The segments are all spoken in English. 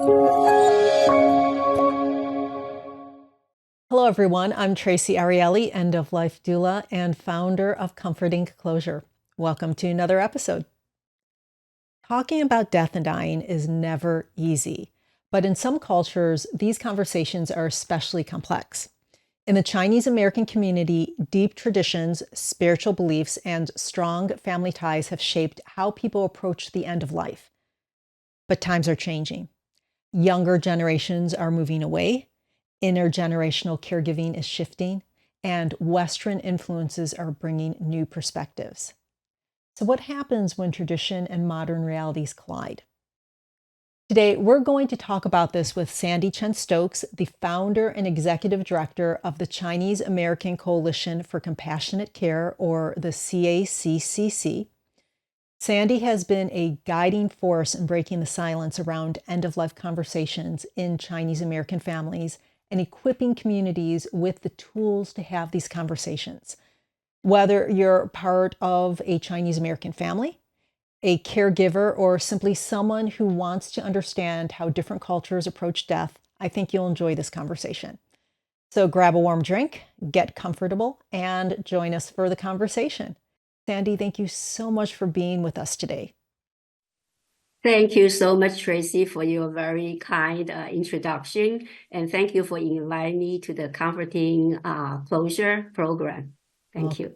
Hello, everyone. I'm Traci Arieli, end-of-life doula and founder of Comforting Closure. Welcome to another episode. Talking about death and dying is never easy, but in some cultures, these conversations are especially complex. In the Chinese American community, deep traditions, spiritual beliefs, and strong family ties have shaped how people approach the end of life. But times are changing. Younger generations are moving away. Intergenerational caregiving is shifting, and Western influences are bringing new perspectives. So what happens when tradition and modern realities collide? Today, we're going to talk about this with Sandy Chen Stokes, the founder and executive director of the Chinese American Coalition for Compassionate Care, or the CACCC. Sandy has been a guiding force in breaking the silence around end-of-life conversations in Chinese American families and equipping communities with the tools to have these conversations. Whether you're part of a Chinese American family, a caregiver, or simply someone who wants to understand how different cultures approach death, I think you'll enjoy this conversation. So grab a warm drink, get comfortable, and join us for the conversation. Sandy, thank you so much for being with us today. Thank you so much, Traci, for your very kind introduction. And thank you for inviting me to the Comforting Closure program. Thank you.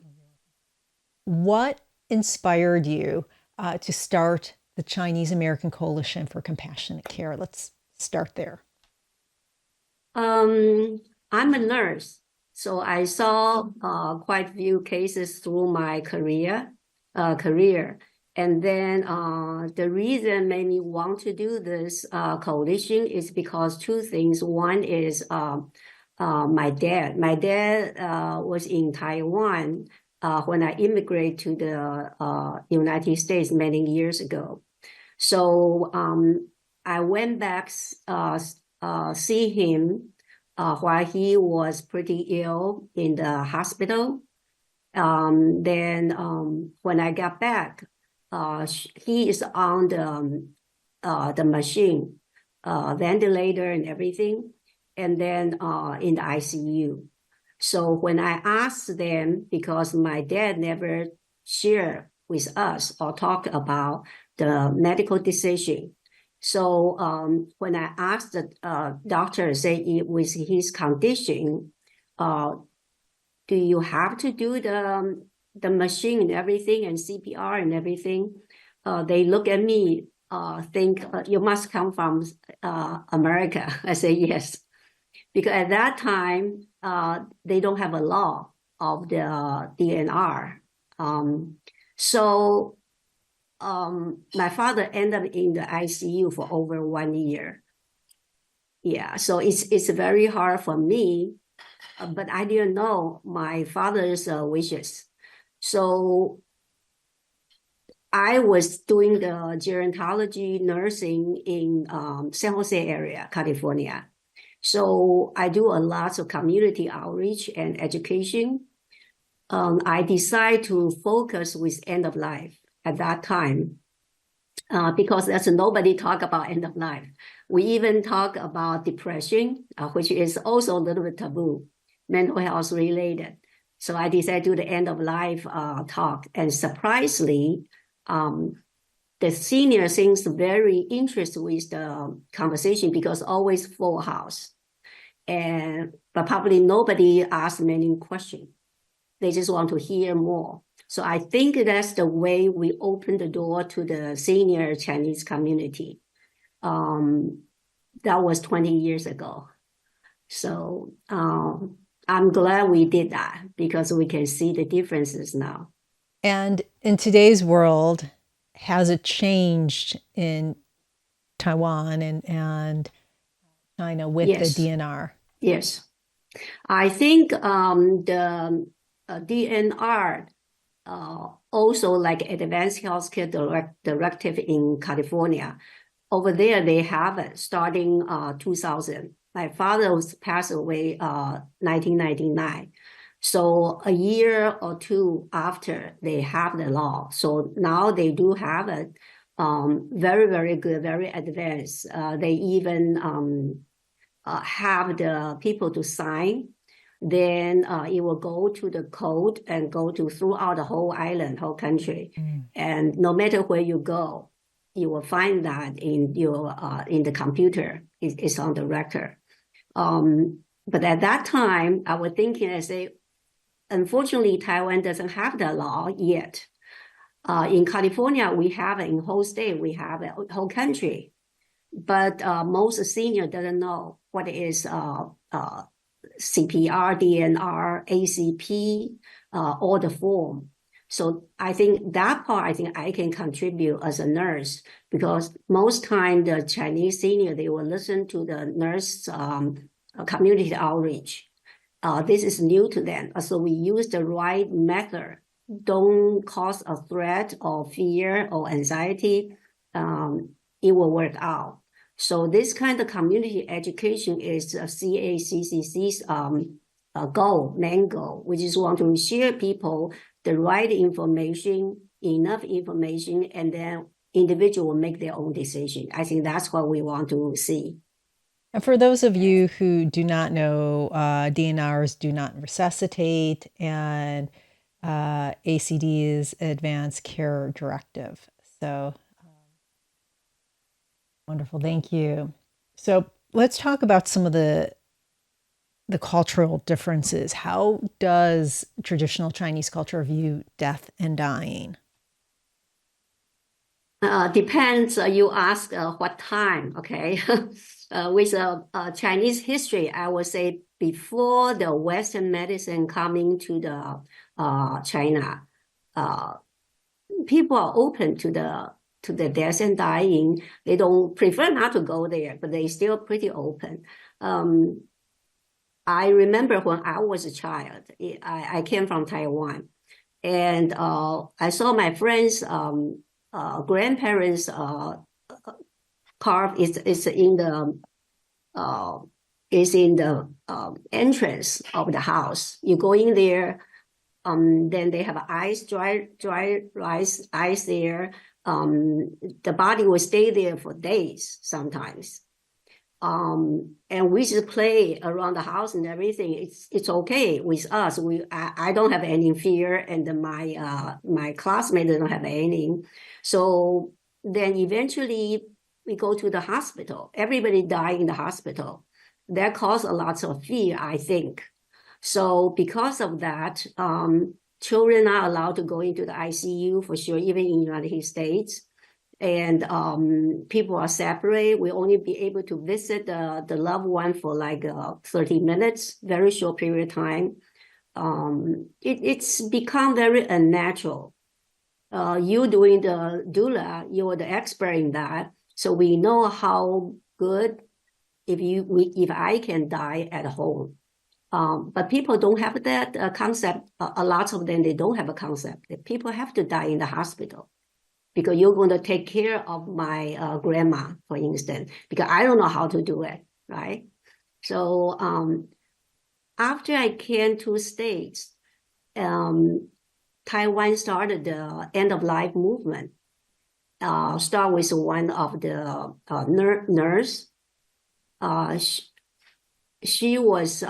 What inspired you to start the Chinese American Coalition for Compassionate Care? Let's start there. I'm a nurse, so I saw quite a few cases through my career. And then the reason made me want to do this coalition is because two things. One is my dad. My dad was in Taiwan when I immigrated to the United States many years ago. So I went back see him while he was pretty ill in the hospital. Then when I got back, he is on the machine, ventilator and everything, and then in the ICU. So when I asked them, because my dad never shared with us or talked about the medical decision. So when I asked the doctor, say with his condition, do you have to do the machine and everything and CPR and everything? They look at me, think you must come from America. I say yes, because at that time they don't have a law of the DNR. So my father ended up in the ICU for over 1 year. Yeah, so it's very hard for me, but I didn't know my father's wishes. So I was doing the gerontology nursing in San Jose area, California. So I do a lot of community outreach and education. I decided to focus with end of life at that time because there's nobody talk about end of life. We even talk about depression, which is also a little bit taboo, mental health related. So I decided to do the end of life talk. And surprisingly, the senior seems very interested with the conversation because always full house. But probably nobody asked many questions. They just want to hear more. So I think that's the way we open the door to the senior Chinese community. That was 20 years ago. So I'm glad we did that because we can see the differences now. And in today's world, has it changed in Taiwan and China with Yes. the DNR? Yes. I think the DNR also like Advanced Healthcare Directive in California. Over there, they have it starting 2000. My father was passed away 1999. So a year or two after they have the law. So now they do have it, very, very good, very advanced. They even have the people to sign. Then it will go to the code and go to throughout the whole island, whole country. And no matter where you go, you will find that in your in the computer. It's on the record. But at that time, I was thinking, I say, unfortunately, Taiwan doesn't have the law yet. In California, we have it. In whole state, we have it, whole country. But most senior doesn't know what is CPR, DNR, ACP, all the form. So I think that part, I think I can contribute as a nurse, because most time the Chinese senior, they will listen to the nurse community outreach. This is new to them. So we use the right method. Don't cause a threat or fear or anxiety. It will work out. So this kind of community education is CACCC's main goal. We just want to share people the right information, enough information, and then individual will make their own decision. I think that's what we want to see. And for those of you who do not know, DNRs do not resuscitate, and ACD is Advanced Care Directive. So wonderful, thank you. So let's talk about some of the cultural differences. How does traditional Chinese culture view death and dying? Depends. You ask what time, okay? With Chinese history, I would say before the Western medicine coming to the China, people are open to the death and dying. They don't prefer not to go there, but they still pretty open. I remember when I was a child, I came from Taiwan, and I saw my friends' grandparents carved is in the entrance of the house. You go in there, then they have dry ice there. The body will stay there for days sometimes. And we just play around the house and everything. It's okay with us. I don't have any fear, and my classmates don't have any. So then eventually we go to the hospital. Everybody died in the hospital. That caused a lot of fear, I think. So because of that, children are allowed to go into the ICU for sure, even in the United States. And people are separate. We only be able to visit the loved one for like 30 minutes, very short period of time. It's become very unnatural. You doing the doula, you're the expert in that. So we know how good if I can die at home. But people don't have that concept. A lot of them, they don't have a concept that people have to die in the hospital, because you're going to take care of my grandma, for instance, because I don't know how to do it, right? So after I came to States, Taiwan started the end-of-life movement. Start with one of the nurse. She was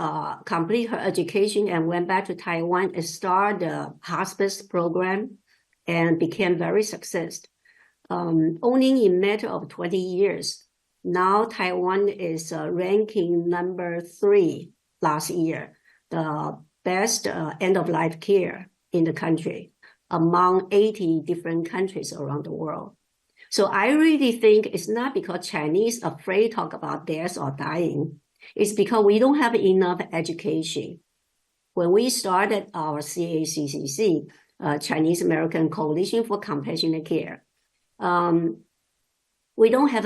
complete her education and went back to Taiwan and started the hospice program and became very successful. Only in a matter of 20 years, now Taiwan is ranking number 3 last year, the best end-of-life care in the country among 80 different countries around the world. So I really think it's not because Chinese are afraid to talk about death or dying. It's because we don't have enough education. When we started our CACCC, Chinese American Coalition for Compassionate Care, we don't have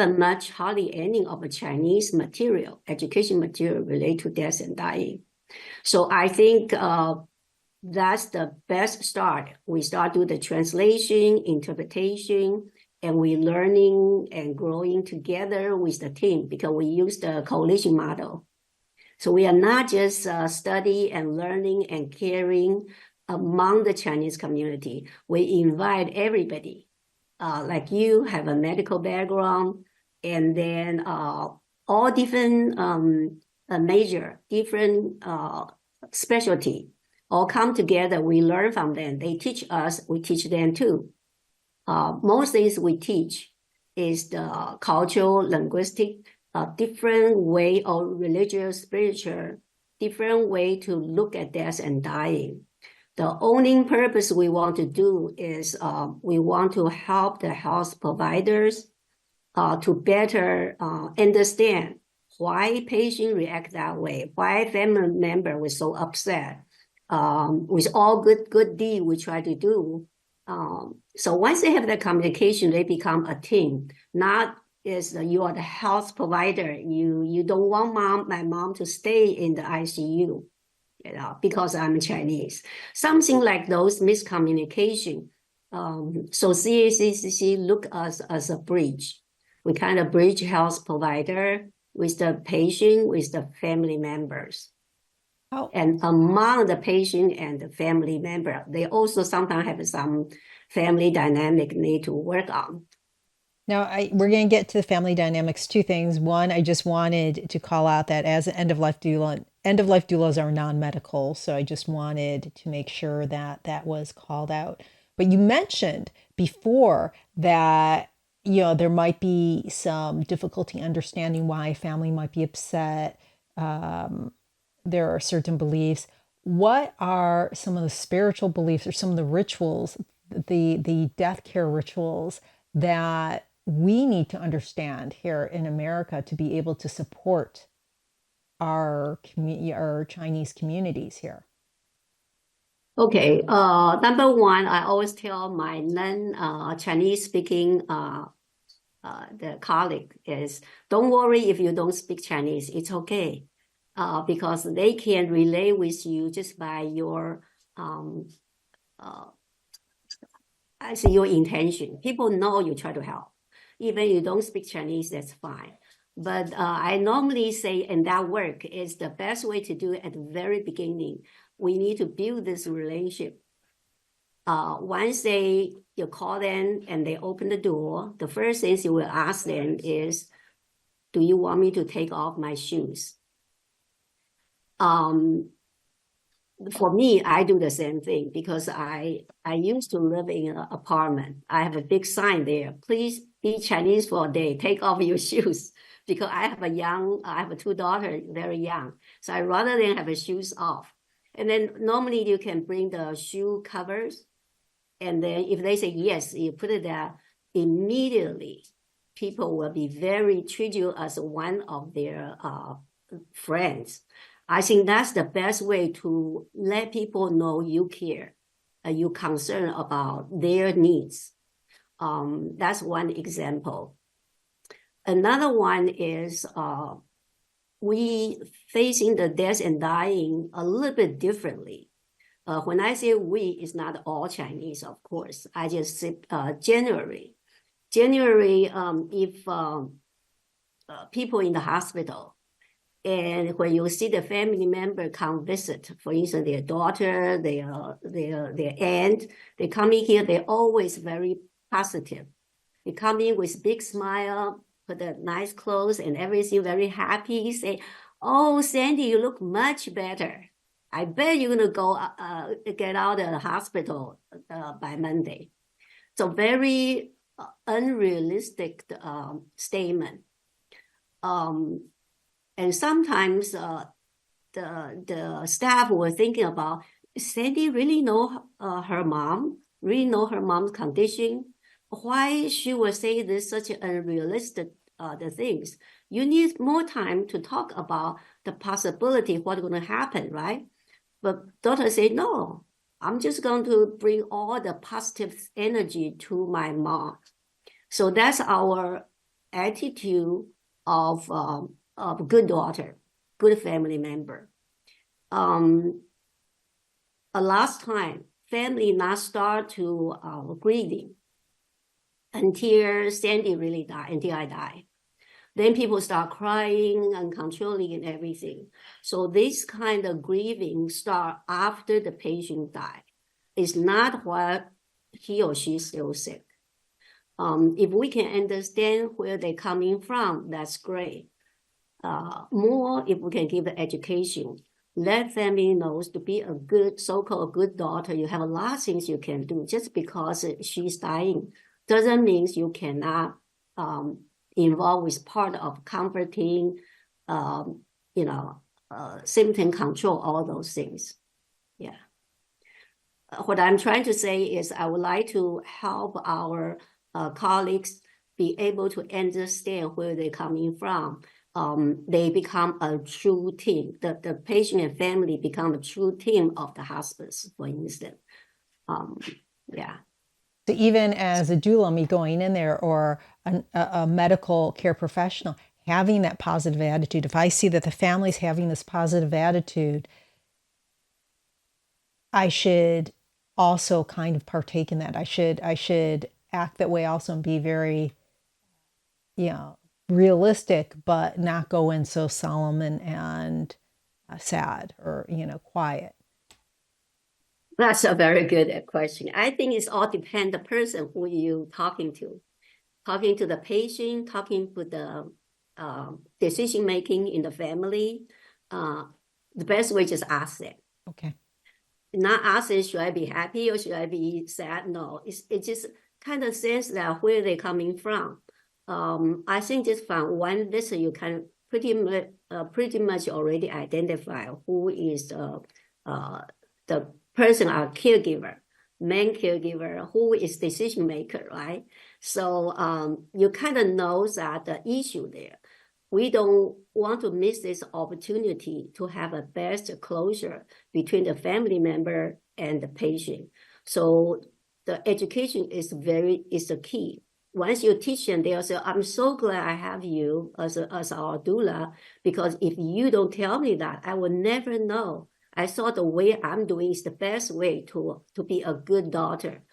hardly any of the Chinese material, education material related to death and dying. So I think that's the best start. We start do the translation, interpretation, and we learning and growing together with the team, because we use the coalition model. So we are not just study and learning and caring among the Chinese community. We invite everybody like you have a medical background, and then all different major, different specialty, all come together. We learn from them. They teach us, we teach them too. Most things we teach is the cultural, linguistic, different way or religious, spiritual, different way to look at death and dying. The only purpose we want to do is we want to help the health providers to better understand why patient react that way, why family member was so upset. With all good deed we try to do. So once they have that communication, they become a team. Not is you are the health provider. You don't want my mom to stay in the ICU, because I'm Chinese. Something like those miscommunication. So CACCC look us as a bridge. We kind of bridge health provider with the patient, with the family members. Oh. And among the patient and the family member, they also sometimes have some family dynamic need to work on. Now, we're going to get to the family dynamics. Two things. One, I just wanted to call out that as an end-of-life doula, end-of-life doulas are non-medical, so I just wanted to make sure that that was called out. But you mentioned before that, there might be some difficulty understanding why a family might be upset. There are certain beliefs. What are some of the spiritual beliefs or some of the rituals, the death care rituals that we need to understand here in America to be able to support our Chinese communities here? Okay. Number one, I always tell my non-Chinese speaking the colleague is, don't worry if you don't speak Chinese. It's okay. Because they can relate with you just by your I see your intention. People know you try to help. Even you don't speak Chinese, that's fine. But I normally say, and that work is the best way to do it at the very beginning. We need to build this relationship. Once you call them and they open the door, the first thing you will ask them is, do you want me to take off my shoes? For me, I do the same thing because I used to live in an apartment. I have a big sign there. Please be Chinese for a day. Take off your shoes. Because I have 2 daughters, very young. So I rather than have the shoes off. And then normally you can bring the shoe covers. And then if they say yes, you put it there, immediately people will be treat you as one of their friends. I think that's the best way to let people know you care, you're concerned about their needs. That's one example. Another one is we facing the death and dying a little bit differently. When I say we, it's not all Chinese, of course. I just say generally. Generally, if people in the hospital, and when you see the family member come visit, for instance, their daughter, their aunt, they come in here, they're always very positive. They come in with big smile, put the nice clothes and everything, very happy, say, oh, Sandy, you look much better. I bet you're going to go get out of the hospital by Monday. So very unrealistic statement. And sometimes the staff were thinking about, Sandy really know her mom, really know her mom's condition. Why she would say this such unrealistic the things? You need more time to talk about the possibility of what's going to happen, right? But doctor said, no, I'm just going to bring all the positive energy to my mom. So that's our attitude of good daughter, good family member. Last time, family not start to grieving until Sandy really died, until I died. Then people start crying and controlling and everything. So this kind of grieving start after the patient died. It's not while he or she is still sick. If we can understand where they're coming from, that's great. More if we can give the education, let family knows to be a good, so-called good daughter. You have a lot of things you can do. Just because she's dying doesn't mean you cannot involve with part of comforting, symptom control, all those things. Yeah. What I'm trying to say is I would like to help our colleagues be able to understand where they're coming from. They become a true team. The patient and family become a true team of the hospice, for instance. Yeah. So even as a doula, me going in there, or a medical care professional, having that positive attitude, if I see that the family's having this positive attitude, I should also kind of partake in that. I should act that way also and be very, realistic, but not go in so solemn and sad or, quiet. That's a very good question. I think it's all depend the person who you talking to the patient, talking to the decision making in the family. The best way is just ask them. Okay. Not asking, should I be happy or should I be sad? No, it just kind of sense that where they're coming from. I think just from one listen, you can pretty much already identify who is the person or caregiver, main caregiver, who is decision maker, right? So you kind of know that the issue there. We don't want to miss this opportunity to have a best closure between the family member and the patient. So the education is the key. Once you teach them, they'll say, I'm so glad I have you as our doula, because if you don't tell me that, I will never know. I thought the way I'm doing is the best way to be a good daughter.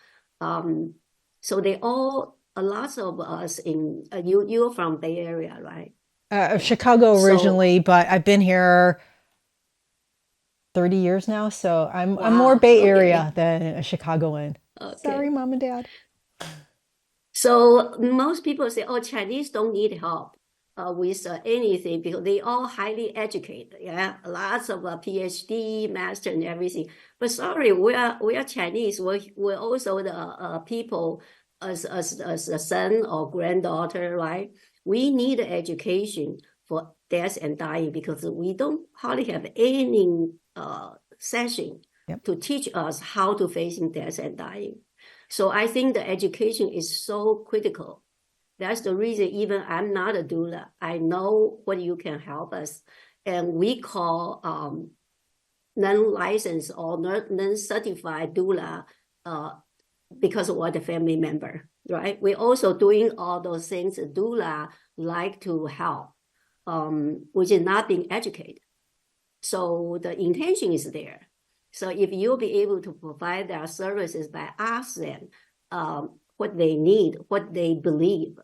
So a lot of us you're from Bay Area, right? Chicago originally, but I've been here 30 years now, so I'm more Bay Area than a Chicagoan. Okay. Sorry, Mom and Dad. So most people say, oh, Chinese don't need help with anything because they all highly educated. Yeah, lots of PhD, master, and everything. But sorry, we are Chinese. We're also the people as a son or granddaughter, right? We need education for death and dying because we don't hardly have any session to teach us how to face death and dying. So I think the education is so critical. That's the reason even I'm not a doula. I know what you can help us. And we call non-licensed or non-certified doula because we're the family member, right? We're also doing all those things a doula like to help, which is not being educated. So the intention is there. So if you'll be able to provide their services by asking them what they need, what they believe,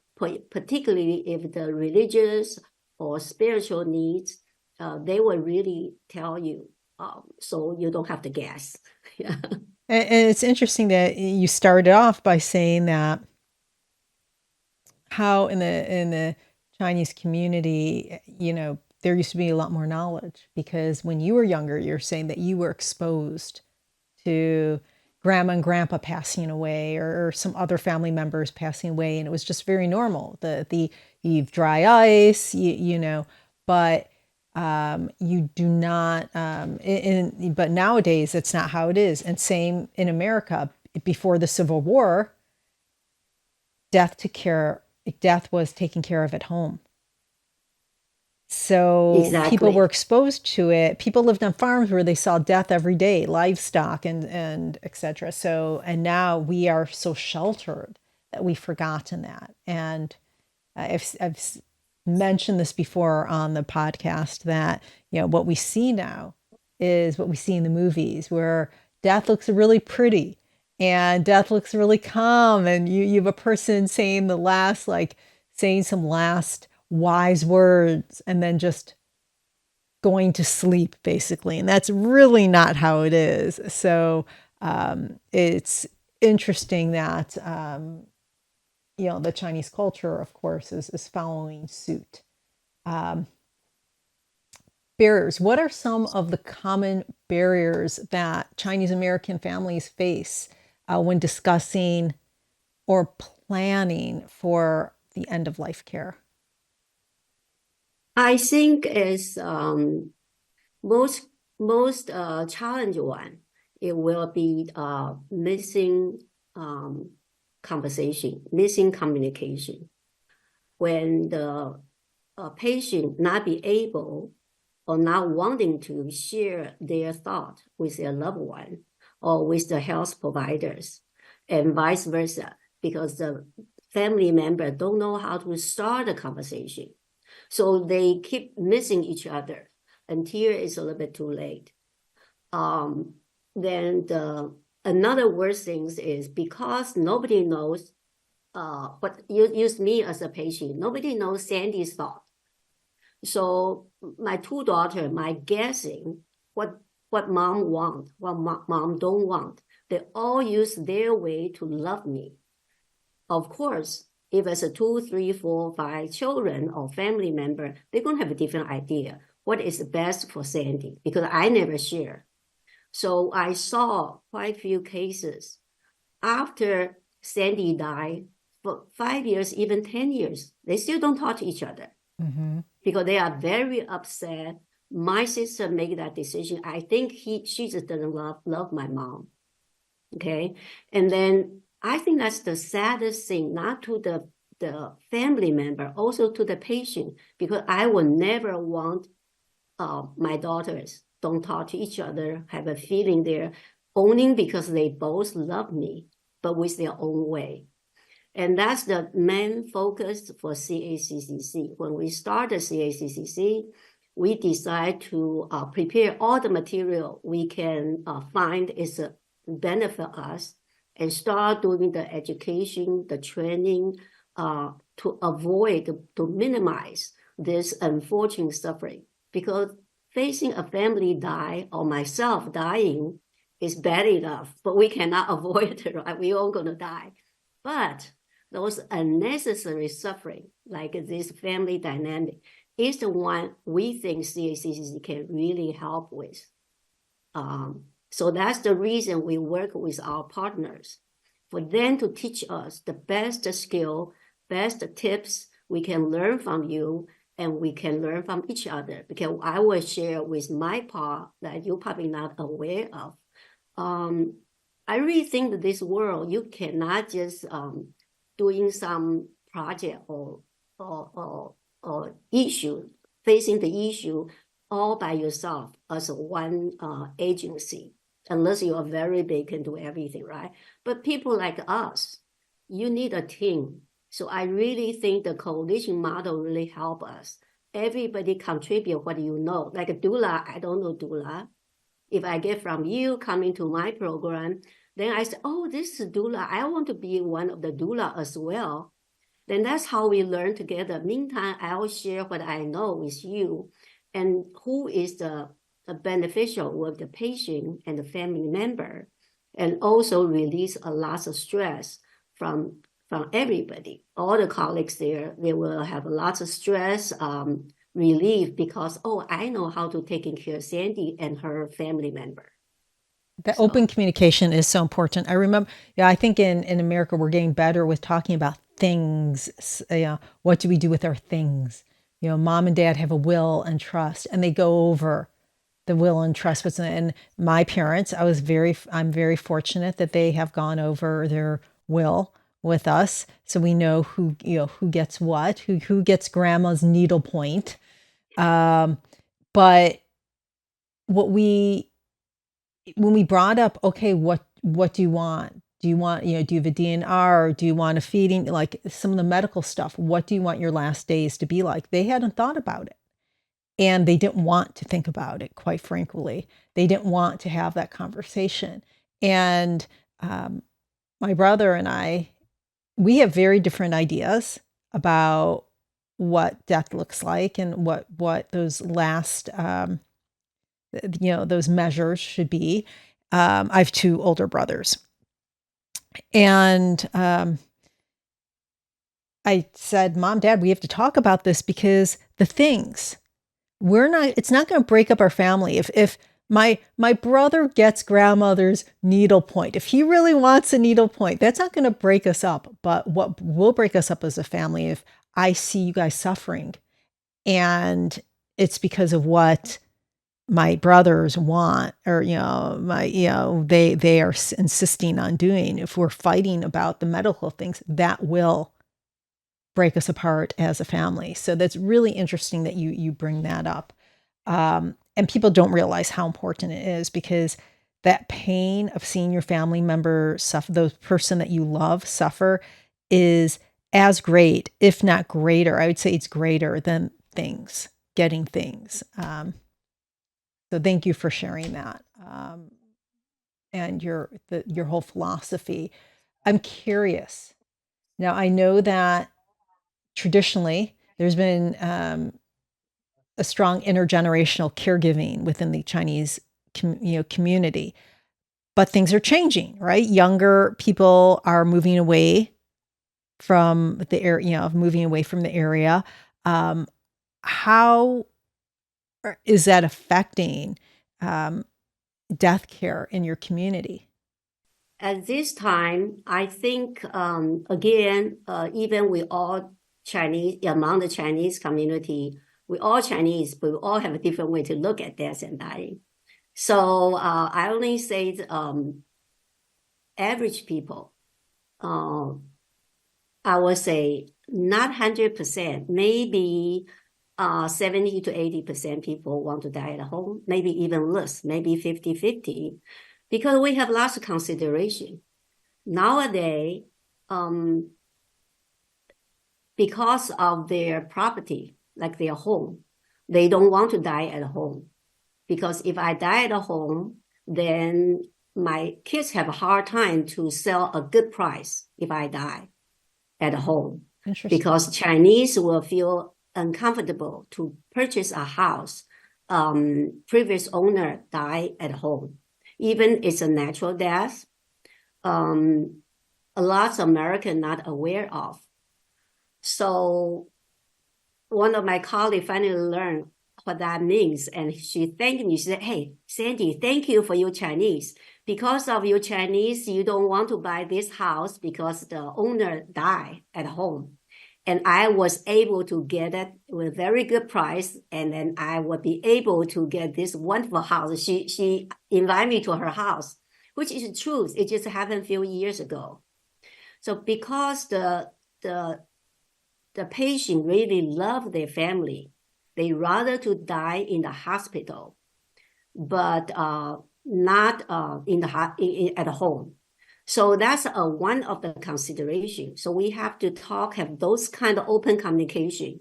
particularly if the religious or spiritual needs, they will really tell you, so you don't have to guess. Yeah. And it's interesting that you started off by saying that how in the Chinese community, there used to be a lot more knowledge, because when you were younger, you're saying that you were exposed to grandma and grandpa passing away, or some other family members passing away, and it was just very normal. You dry ice, but you do not. But nowadays, it's not how it is. And same in America. Before the Civil War, death was taken care of at home. So exactly. People were exposed to it. People lived on farms where they saw death every day, livestock and etc. So, and now we are so sheltered that we've forgotten that. And I've mentioned this before on the podcast that, what we see now is what we see in the movies, where death looks really pretty and death looks really calm. And you have a person saying some last wise words and then just going to sleep, basically. And that's really not how it is. So it's interesting that the Chinese culture, of course, is following suit. Um, Barriers. What are some of the common barriers that Chinese American families face when discussing or planning for the end of life care? I think is most challenge one. It will be missing conversation, missing communication. When the patient not be able or not wanting to share their thought with their loved one or with the health providers, and vice versa, because the family member don't know how to start a conversation. So they keep missing each other until it's a little bit too late. Then another worst thing is because nobody knows what use me as a patient, nobody knows Sandy's thought. So my two daughters, my guessing what mom want, what mom don't want. They all use their way to love me. Of course, if it's a 2, 3, 4, 5 children or family member, they're gonna have a different idea. What is best for Sandy? Because I never share. So I saw quite a few cases after Sandy died for 5 years, even 10 years, they still don't talk to each other. Mm-hmm. Because they are very upset. My sister made that decision. I think she just doesn't love my mom. Okay. And then I think that's the saddest thing, not to the family member, also to the patient, because I will never want my daughters don't talk to each other, have a feeling there, only because they both love me, but with their own way. And that's the main focus for CACCC. When we started CACCC, we decide to prepare all the material we can find is a benefit us and start doing the education, the training to avoid, to minimize this unfortunate suffering. Because facing a family die or myself dying is bad enough, but we cannot avoid it, right? We're all gonna die. But those unnecessary suffering, like this family dynamic, is the one we think CACCC can really help with. So that's the reason we work with our partners, for them to teach us the best skill, best tips we can learn from you, and we can learn from each other. Because I will share with my part that you're probably not aware of. I really think that this world, you cannot just doing some project or issue, facing the issue all by yourself as one agency, unless you are very big and do everything, right? But people like us, you need a team. So I really think the coalition model really help us. Everybody contribute what you know. Like a doula, I don't know doula. If I get from you coming to my program, then I say, oh, this is doula. I want to be one of the doula as well. Then that's how we learn together. Meantime, I'll share what I know with you and who is the beneficial with the patient and the family member, and also release a lot of stress from everybody. All the colleagues there, they will have lots of stress relief because, oh, I know how to take care of Sandy and her family member. That open communication is so important. I remember, I think in America, we're getting better with talking about things. What do we do with our things? Mom and dad have a will and trust, and they go over the will and trust. And my parents, I'm very fortunate that they have gone over their will with us. So we know who gets what, who gets grandma's needle point. But when we brought up, okay, what do you want? Do you want, do you have a DNR? Or do you want a feeding? Like some of the medical stuff. What do you want your last days to be like? They hadn't thought about it. And they didn't want to think about it, quite frankly. They didn't want to have that conversation. And my brother and I, we have very different ideas about what death looks like and what those last those measures should be. I have two older brothers, and I said, Mom, Dad, we have to talk about this because it's not going to break up our family. If my brother gets grandmother's needlepoint, if he really wants a needlepoint, that's not going to break us up. But what will break us up as a family if I see you guys suffering, and it's because of what my brothers want, or they are insisting on doing. If we're fighting about the medical things, that will break us apart as a family. So that's really interesting that you bring that up. And people don't realize how important it is, because that pain of seeing your family member suffer, the person that you love suffer, is as great, if not greater. I would say it's greater than getting things. So thank you for sharing that, and your whole philosophy. I'm curious. Now, I know that traditionally there's been a strong intergenerational caregiving within the Chinese community, but things are changing, right? Younger people are moving away from the area. How is that affecting death care in your community? At this time, I think, again, even we all Chinese, among the Chinese community, we all Chinese, but we all have a different way to look at death and dying. So I only say average people, I would say not 100%, maybe 70 to 80% people want to die at home, maybe even less, maybe 50-50, because we have lots of consideration. Nowadays, because of their property, like their home, they don't want to die at home. Because if I die at home, then my kids have a hard time to sell a good price if I die at home. Interesting. Because Chinese will feel uncomfortable to purchase a house. Previous owner died at home. Even it's a natural death. A lot of Americans not aware of. So one of my colleagues finally learned what that means, and she thanked me. She said, "Hey, Sandy, thank you for your Chinese. Because of your Chinese, you don't want to buy this house because the owner died at home. And I was able to get it with a very good price, and then I would be able to get this wonderful house." She invited me to her house, which is the truth. It just happened a few years ago. So because the patient really love their family, they rather to die in the hospital, but not at home. So that's one of the considerations. So we have to have those kind of open communication.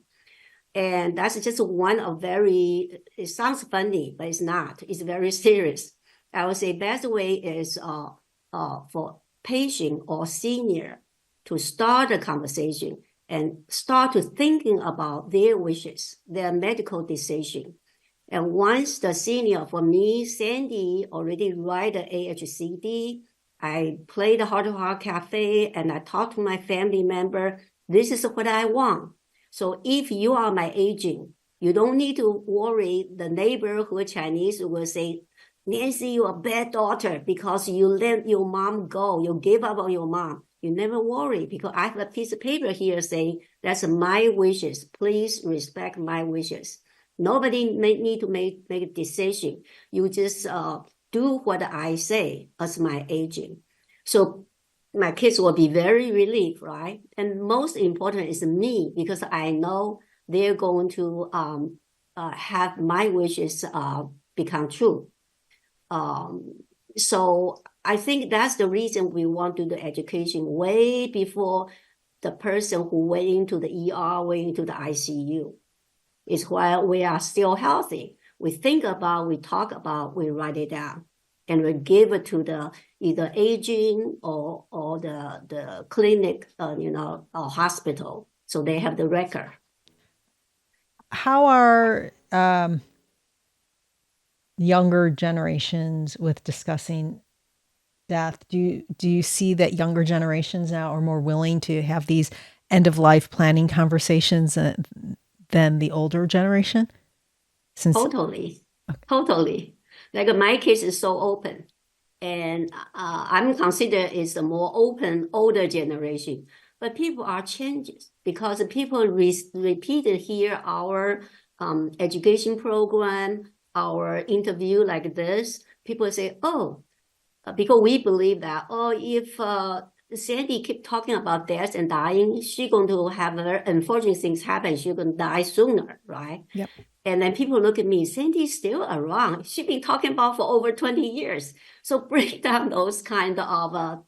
And that's just one of it sounds funny, but it's not. It's very serious. I would say best way is for patient or senior to start a conversation and start to thinking about their wishes, their medical decision. And once the senior, for me, Sandy already write the AHCD, I play the Heart Cafe, and I talk to my family member. This is what I want. So if you are my agent, you don't need to worry. The neighbor who is Chinese will say, "Nancy, you're a bad daughter because you let your mom go. You gave up on your mom." You never worry, because I have a piece of paper here saying, "That's my wishes. Please respect my wishes." Nobody need to make a decision. You just do what I say as my agent. So my kids will be very relieved, right? And most important is me, because I know they're going to have my wishes become true. So I think that's the reason we want to do the education way before the person who went into the ER, went into the ICU. It's while we are still healthy. We think about, we talk about, we write it down, and we give it to the either aging or the clinic, or hospital, so they have the record. How are younger generations with discussing death? Do you see that younger generations now are more willing to have these end of life planning conversations than the older generation? Totally. Like my case is so open, and I'm considered is the more open older generation. But people are changes because people repeated here our education program, our interview like this. People say, oh, because we believe that, if Sandy keep talking about death and dying, she's going to have unfortunate things happen. She's going to die sooner, right? Yep. And then people look at me, Sandy's still around. She's been talking about for over 20 years. So break down those kind of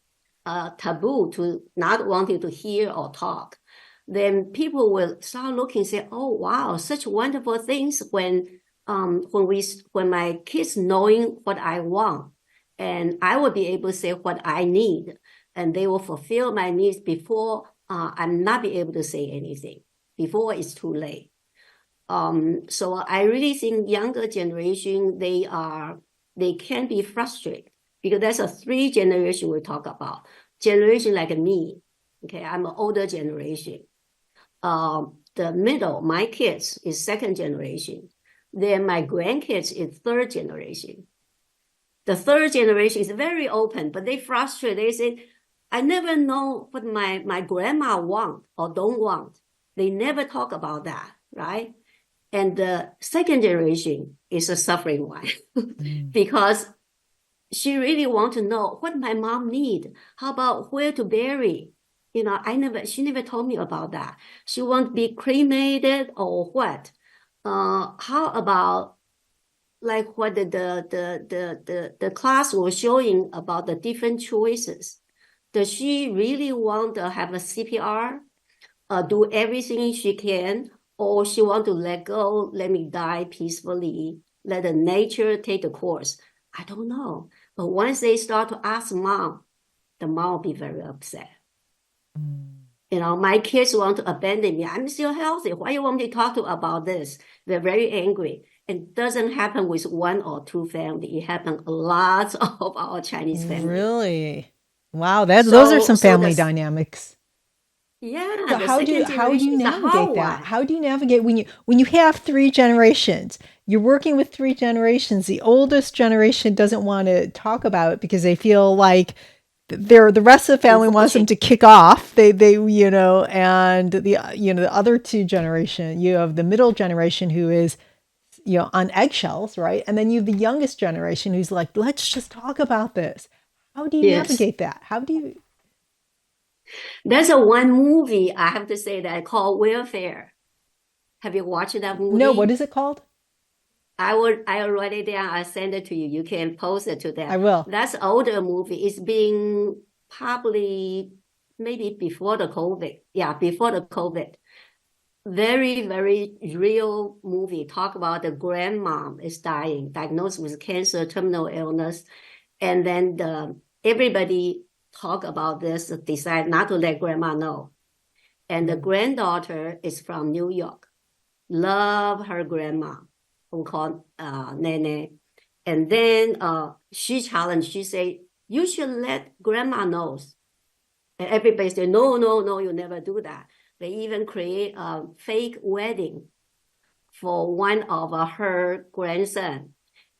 taboo to not wanting to hear or talk. Then people will start looking and say, oh, wow, such wonderful things when my kids knowing what I want, and I will be able to say what I need, and they will fulfill my needs before I'm not be able to say anything, before it's too late. So I really think younger generation, they can be frustrated because there's a 3 generation we talk about. Generation like me, okay, I'm an older generation. The middle, my kids is 2nd generation. Then my grandkids is 3rd generation. The 3rd generation is very open, but they frustrate. They say, I never know what my grandma want or don't want. They never talk about that, right? And the 2nd generation is a suffering one because she really want to know what my mom need. How about where to bury? She never told me about that. She want to be cremated or what? How about like what the class was showing about the different choices? Does she really want to have a CPR? Do everything she can? Or she want to let go, let me die peacefully, let the nature take the course. I don't know. But once they start to ask mom, the mom will be very upset. My kids want to abandon me. I'm still healthy. Why you want me to talk to about this? They're very angry. It doesn't happen with 1 or 2 families. It happens a lot of our Chinese families. Really? Wow, those are some family dynamics. Yeah, So the how do second generation you is a navigate hard that? one. How do you navigate when you have 3 generations? You're working with 3 generations. The oldest generation doesn't want to talk about it because they feel like the rest of the family wants them to kick off. They and the other 2 generation, you have the middle generation who is on eggshells, right? And then you have the youngest generation who's like, let's just talk about this. How do you navigate that? How do you? There's one movie, I have to say, that called Welfare. Have you watched that movie? No, what is it called? I write it down. I send it to you. You can post it to them. I will. That's an older movie. It's being probably maybe before the COVID. Yeah, before the COVID. Very, very real movie. Talk about the grandmom is dying, diagnosed with cancer, terminal illness. And then everybody talk about this, decide not to let grandma know. And the granddaughter is from New York. Love her grandma, who called Nene. And then she challenged, she said, you should let grandma know. And everybody said, no, you never do that. They even create a fake wedding for one of her grandson.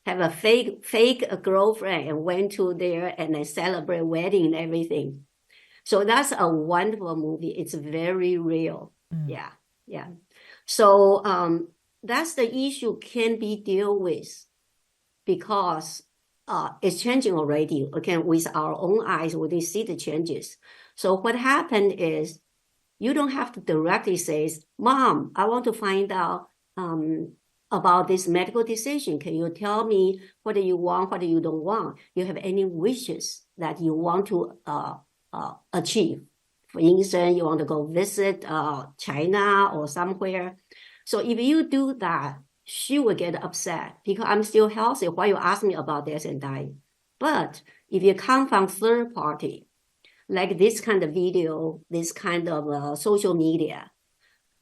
Have a fake girlfriend and went to there and then celebrate wedding and everything. So that's a wonderful movie. It's very real. Yeah. So that's the issue can be dealt with because it's changing already. Again, with our own eyes, we can see the changes. So what happened is you don't have to directly say, Mom, I want to find out about this medical decision. Can you tell me what do you want, what do you don't want? You have any wishes that you want to achieve? For instance, you want to go visit China or somewhere. So if you do that, she will get upset because I'm still healthy. Why you ask me about this and dying? But if you come from third party, like this kind of video, this kind of social media,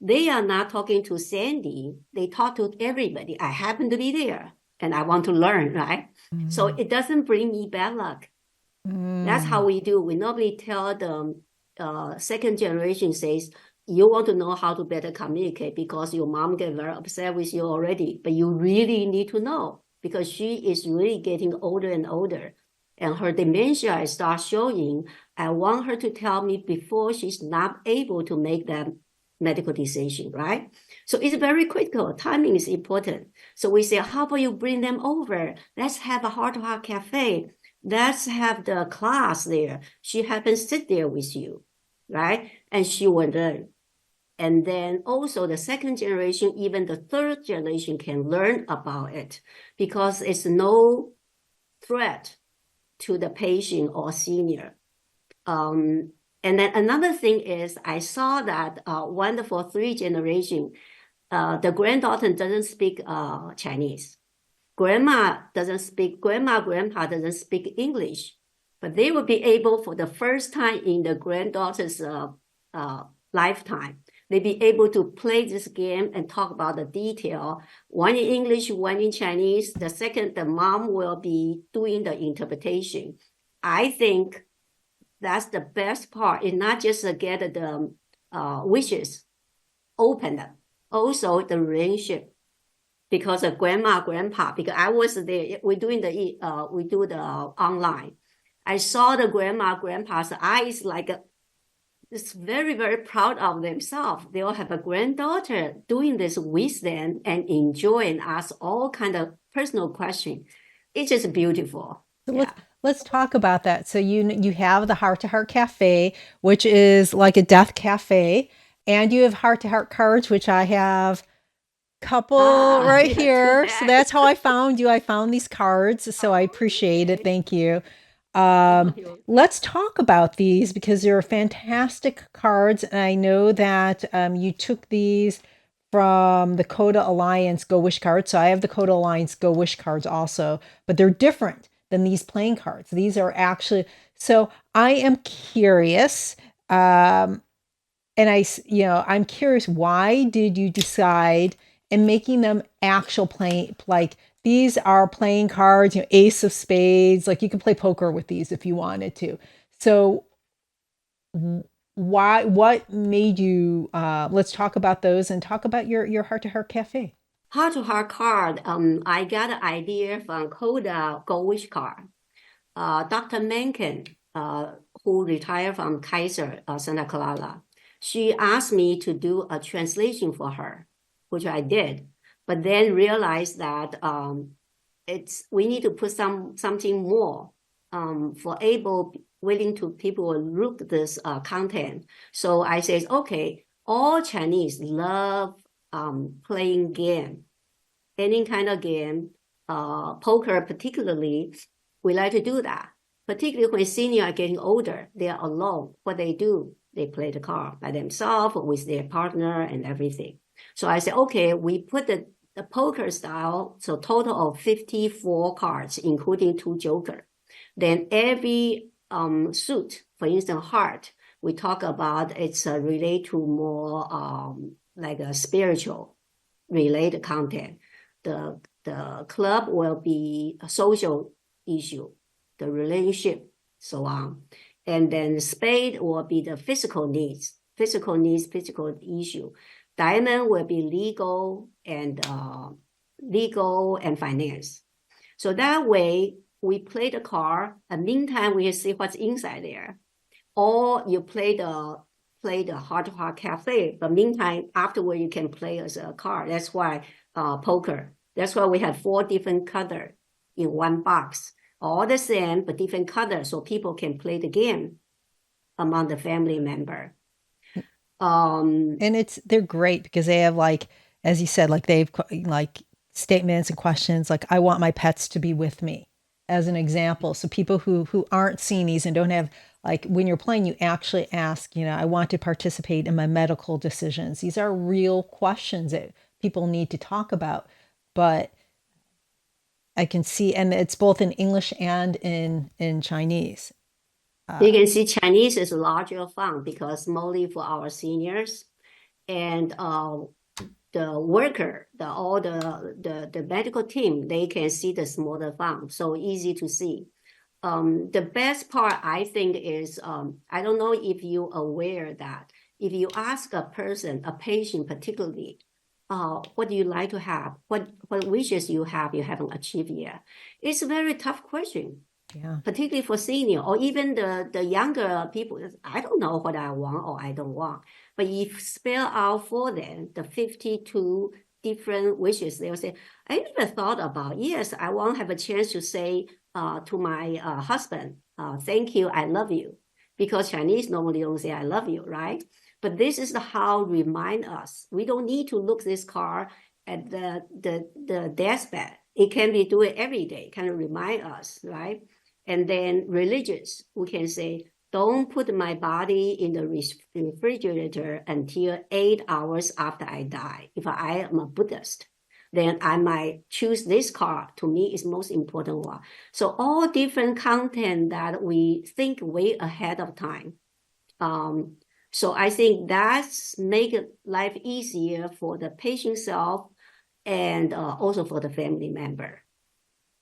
they are not talking to Sandy. They talk to everybody. I happen to be there and I want to learn, right? So it doesn't bring me bad luck. That's how we do. We normally tell the 2nd generation says, you want to know how to better communicate because your mom get very upset with you already, but you really need to know because she is really getting older and older and her dementia starts showing. I want her to tell me before she's not able to make that medical decision, right? So it's very critical. Timing is important. So we say, how about you bring them over? Let's have a Heart Cafe. Let's have the class there. She happens to sit there with you, right? And she will learn. And then also the second generation, even the third generation can learn about it because it's no threat to the patient or senior. And then another thing is I saw that wonderful three generation, the granddaughter doesn't speak Chinese. Grandpa doesn't speak English, but they will be able for the first time in the granddaughter's lifetime, they be able to play this game and talk about the detail. One in English, one in Chinese. The second, the mom will be doing the interpretation. I think that's the best part. It's not just to get the wishes opened, also the relationship. Because of grandma, grandpa, because I was there, we do the online. I saw the grandma, grandpa's eyes like it's very, very proud of themselves. They'll have a granddaughter doing this with them and enjoy and ask all kind of personal questions. It's just beautiful. So Yeah. let's talk about that. So you have the Heart to Heart Cafe, which is like a death cafe, and you have Heart to Heart cards, which I have couple right Yeah, here. So that's how I found you. I found these cards. So I appreciate it. Thank you. Let's talk about these because they're fantastic cards. And I know that you took these from the Coda Alliance Go Wish cards. So I have the Coda Alliance Go Wish cards also, but they're different than these playing cards. These are actually, so I am curious. And I'm curious, why did you decide in making them actual playing, like these are playing cards, ace of spades, like you can play poker with these if you wanted to. So what made you, let's talk about those and talk about your Heart to Heart Cafe. Heart to Heart card, I got an idea from Coda Go Wish card. Dr. Mencken, who retired from Kaiser, Santa Clara, she asked me to do a translation for her, which I did, but then realized that we need to put something more for willing to people look this content. So I said, okay, all Chinese love playing game, any kind of game, poker particularly. We like to do that, particularly when seniors are getting older. They are alone. What they do, they play the card by themselves with their partner and everything. So I said, okay, we put the poker style, so total of 54 cards, including 2 joker. Then every suit, for instance, heart, we talk about it's related to more like a spiritual related content. The club will be a social issue, the relationship, so on. And then spade will be the physical issue. Diamond will be legal and finance. So that way we play the card, and meantime we see what's inside there. Or you play the Heart to Heart Cafe, but meantime afterward you can play as a card. That's why poker. That's why we have 4 different colors in one box, all the same but different colors, so people can play the game among the family member. And they're great because they have, like, as you said, like they've like statements and questions like, I want my pets to be with me, as an example. So people who aren't seeing these and don't have, like, when you're playing, you actually ask, I want to participate in my medical decisions. These are real questions that people need to talk about. But I can see, and it's both in English and in Chinese. You can see Chinese is larger font because mostly for our seniors, and the worker, all the medical team, they can see the smaller font, so easy to see. The best part, I think, is I don't know if you're aware that if you ask a person, a patient particularly, what do you like to have? What wishes you haven't achieved yet? It's a very tough question. Yeah. Particularly for senior or even the younger people. I don't know what I want or I don't want. But if spell out for them the 52 different wishes, they'll say, I never thought about, yes, I want to have a chance to say to my husband, thank you, I love you. Because Chinese normally don't say I love you, right? But this is how remind us. We don't need to look this card at the deathbed. It can be do it every day, kind of remind us, right? And then religious, we can say, don't put my body in the refrigerator until 8 hours after I die. If I am a Buddhist, then I might choose this card. To me, is most important one. So all different content that we think way ahead of time. So I think that's make life easier for the patient self and also for the family member.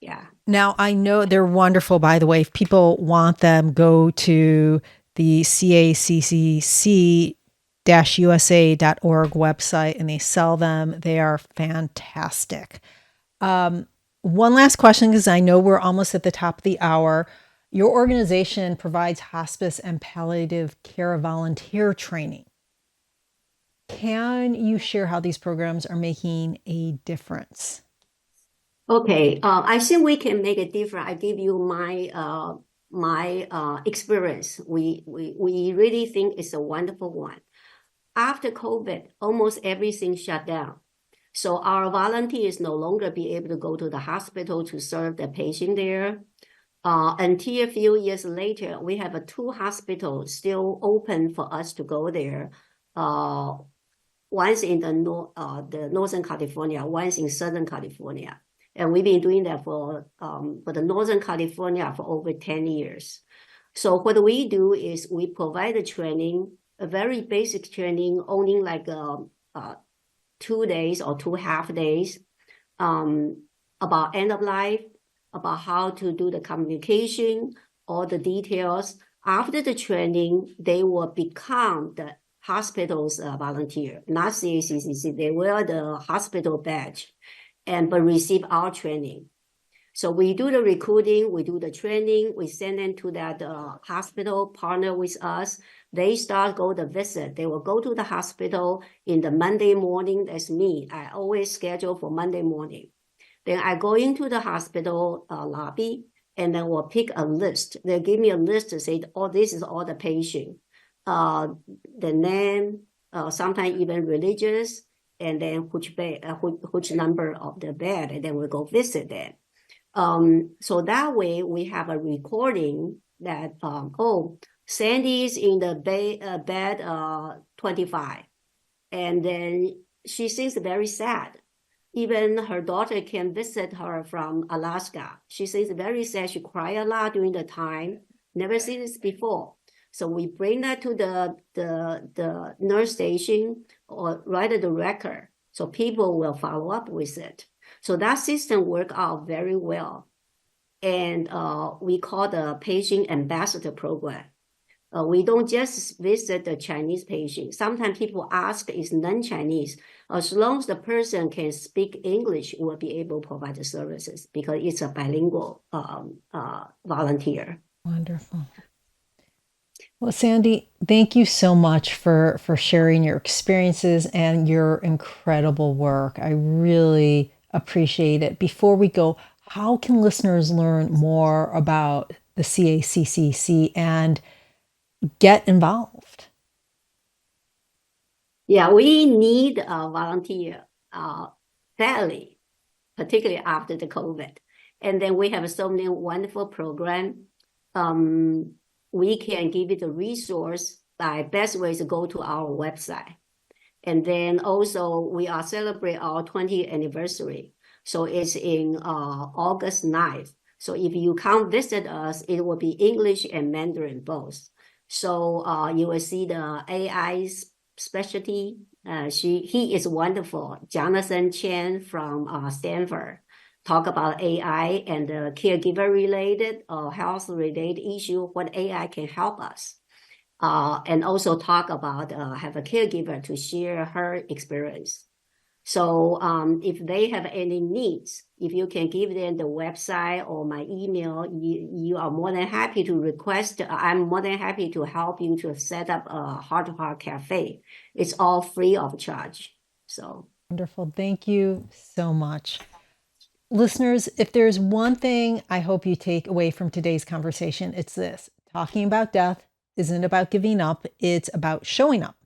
Yeah. Now, I know they're wonderful, by the way. If people want them, go to the CACCC-USA.org website and they sell them. They are fantastic. One last question, because I know we're almost at the top of the hour. Your organization provides hospice and palliative care volunteer training. Can you share how these programs are making a difference? Okay, I think we can make a difference. I give you my experience. We really think it's a wonderful one. After COVID, almost everything shut down. So our volunteers no longer be able to go to the hospital to serve the patient there. Until a few years later, we have 2 hospitals still open for us to go there. One's in the Northern California, one's in Southern California. And we've been doing that for the Northern California for over 10 years. So what we do is we provide a training, a very basic training, only like 2 days or 2 half days, about end of life, about how to do the communication, all the details. After the training, they will become the hospital's volunteer, not CACCC. They wear the hospital badge but receive our training. So we do the recruiting, we do the training, we send them to that hospital, partner with us. They start go the visit. They will go to the hospital in the Monday morning. That's me. I always schedule for Monday morning. Then I go into the hospital lobby and then we'll pick a list. They give me a list to say, oh, this is all the patient. The name, sometimes even religious, and then which number of the bed, and then we go visit them. So that way we have a recording that, Sandy's in the bed 25. And then she seems very sad. Even her daughter can visit her from Alaska. She seems very sad. She cried a lot during the time. Never seen this before. So we bring that to the nurse station or write the record. So people will follow up with it. So that system worked out very well. And we call the patient ambassador program. We don't just visit the Chinese patient. Sometimes people ask is non-Chinese. As long as the person can speak English, we'll be able to provide the services because it's a bilingual volunteer. Wonderful. Well, Sandy, thank you so much for sharing your experiences and your incredible work. I really appreciate it. Before we go, how can listeners learn more about the CACCC and get involved? Yeah, we need a volunteer badly, particularly after the COVID. And then we have so many wonderful programs. We can give you the resource. By best way is to go to our website. And then also we are celebrate our 20th anniversary. So it's in August 9th. So if you come visit us, it will be English and Mandarin both. So you will see the AI specialty. He is wonderful. Jonathan Chen from Stanford. Talk about AI and caregiver related or health related issue, what AI can help us. and also talk about have a caregiver to share her experience. So if they have any needs, if you can give them the website or my email, you are more than happy to request. I'm more than happy to help you to set up a Heart Cafe. It's all free of charge. So Wonderful. Thank you so much. Listeners, if there's one thing I hope you take away from today's conversation, it's this. Talking about death isn't about giving up, it's about showing up.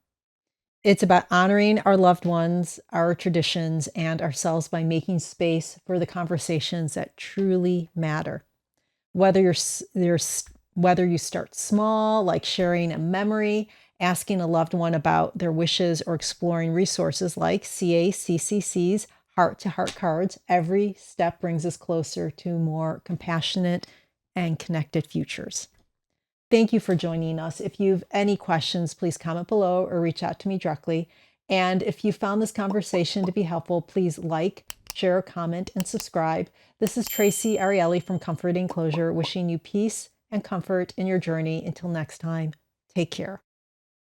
It's about honoring our loved ones, our traditions, and ourselves by making space for the conversations that truly matter. Whether you start small, like sharing a memory, asking a loved one about their wishes, or exploring resources like CACCC's Heart to Heart cards, every step brings us closer to more compassionate and connected futures. Thank you for joining us. If you have any questions, please comment below or reach out to me directly. And if you found this conversation to be helpful, please like, share, comment, and subscribe. This is Traci Arieli from Comforting Closure, wishing you peace and comfort in your journey. Until next time, take care.